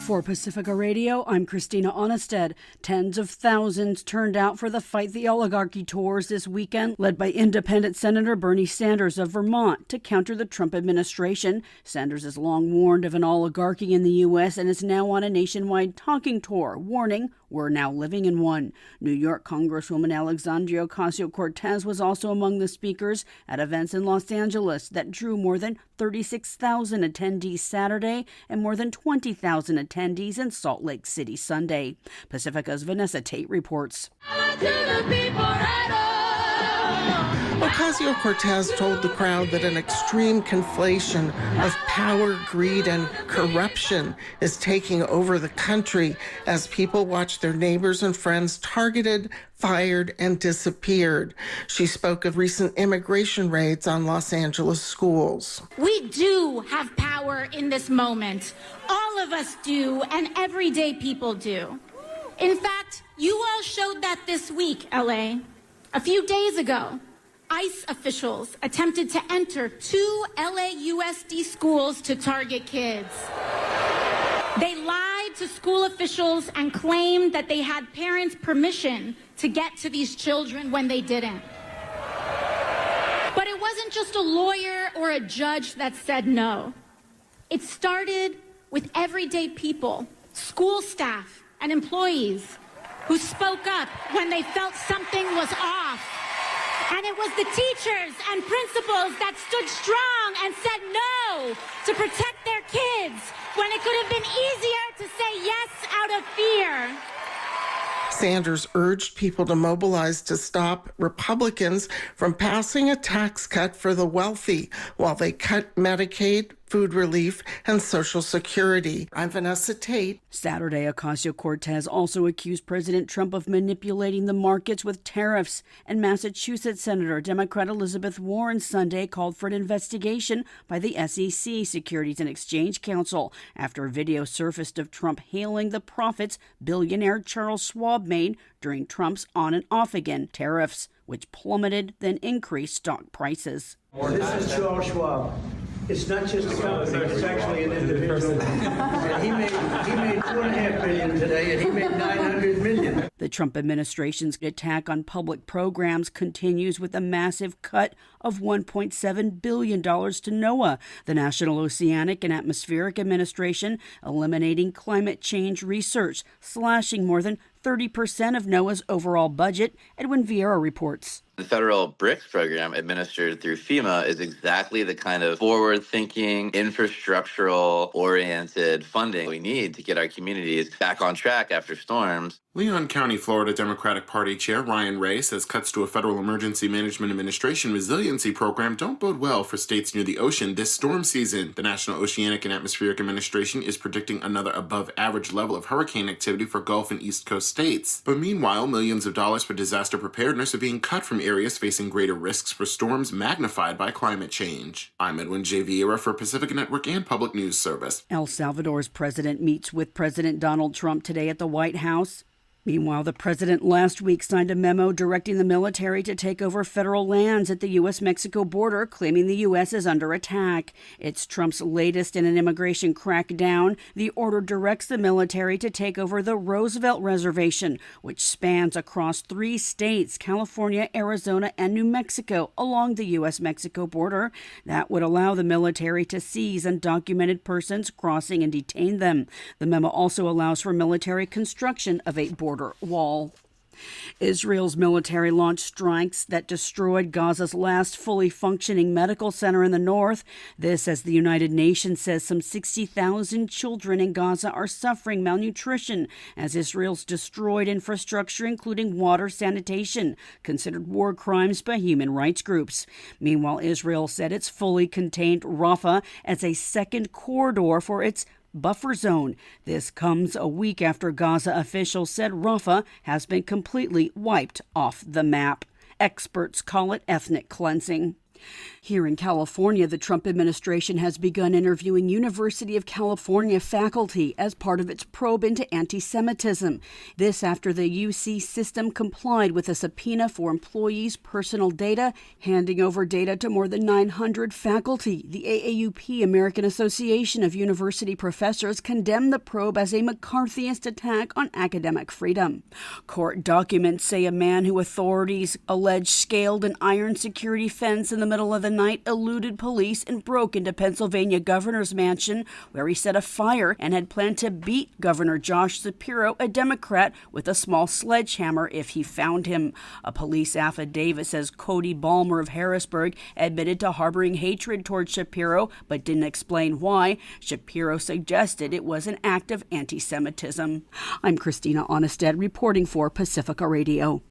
For Pacifica Radio, I'm Christina Onnested. Tens of thousands turned out for the Fight the Oligarchy tours this weekend, led by independent Senator Bernie Sanders of Vermont to counter the Trump administration. Sanders has long warned of an oligarchy in the U.S. and is now on a nationwide talking tour, warning we're now living in one. New York Congresswoman Alexandria Ocasio-Cortez was also among the speakers at events in Los Angeles that drew more than 36,000 attendees Saturday and more than 20,000 attendees in Salt Lake City Sunday. Pacifica's Vanessa Tate reports. Ocasio-Cortez told the crowd that an extreme conflation of power, greed, and corruption is taking over the country as people watch their neighbors and friends targeted, fired, and disappeared. She spoke of recent immigration raids on Los Angeles schools. We do have power in this moment. All of us do, and everyday people do. In fact, you all showed that this week, LA. A few days ago, ICE officials attempted to enter 2 LAUSD schools to target kids. They lied to school officials and claimed that they had parents' permission to get to these children when they didn't. But it wasn't just a lawyer or a judge that said no. It started with everyday people, school staff and employees who spoke up when they felt something was off. And it was the teachers and principals that stood strong and said no to protect their kids when it could have been easier to say yes out of fear. Sanders urged people to mobilize to stop Republicans from passing a tax cut for the wealthy while they cut Medicaid, food relief, and Social Security. I'm Vanessa Tate. Saturday, Ocasio-Cortez also accused President Trump of manipulating the markets with tariffs, and Massachusetts Senator Democrat Elizabeth Warren Sunday called for an investigation by the SEC, Securities and Exchange Council, after a video surfaced of Trump hailing the profits billionaire Charles Schwab made during Trump's on and off again tariffs, which plummeted, then increased stock prices. This is Charles Schwab. It's not just a company, it's actually an individual. And he made $2.5 billion today, and he made $900 million. The Trump administration's attack on public programs continues with a massive cut of $1.7 billion to NOAA, the National Oceanic and Atmospheric Administration, eliminating climate change research, slashing more than 30% of NOAA's overall budget. Edwin Vieira reports. The federal BRICS program administered through FEMA is exactly the kind of forward-thinking, infrastructural-oriented funding we need to get our communities back on track after storms. Leon County, Florida Democratic Party Chair Ryan Ray says cuts to a federal Emergency Management Administration resiliency program don't bode well for states near the ocean this storm season. The National Oceanic and Atmospheric Administration is predicting another above-average level of hurricane activity for Gulf and East Coast states. But meanwhile, millions of dollars for disaster preparedness are being cut from areas facing greater risks for storms magnified by climate change. I'm Edwin J. Vieira for Pacifica Network and Public News Service. El Salvador's president meets with President Donald Trump today at the White House. Meanwhile, the president last week signed a memo directing the military to take over federal lands at the U.S.-Mexico border, claiming the U.S. is under attack. It's Trump's latest in an immigration crackdown. The order directs the military to take over the Roosevelt Reservation, which spans across 3 states, California, Arizona, and New Mexico, along the U.S.-Mexico border. That would allow the military to seize undocumented persons crossing and detain them. The memo also allows for military construction of a border wall. Israel's military launched strikes that destroyed Gaza's last fully functioning medical center in the north. This as the United Nations says some 60,000 children in Gaza are suffering malnutrition as Israel's destroyed infrastructure, including water, sanitation, considered war crimes by human rights groups. Meanwhile, Israel said it's fully contained Rafah as a second corridor for its buffer zone. This comes a week after Gaza officials said Rafah has been completely wiped off the map. Experts call it ethnic cleansing. Here in California, the Trump administration has begun interviewing University of California faculty as part of its probe into anti-Semitism. This after the UC system complied with a subpoena for employees' personal data, handing over data to more than 900 faculty. The AAUP, American Association of University Professors, condemned the probe as a McCarthyist attack on academic freedom. Court documents say a man who authorities allege scaled an iron security fence in the middle of the night, eluded police, and broke into Pennsylvania governor's mansion, where he set a fire and had planned to beat Governor Josh Shapiro, a Democrat, with a small sledgehammer if he found him. A police affidavit says Cody Ballmer of Harrisburg admitted to harboring hatred toward Shapiro, but didn't explain why. Shapiro suggested it was an act of anti-Semitism. I'm Christina Onnested reporting for Pacifica Radio.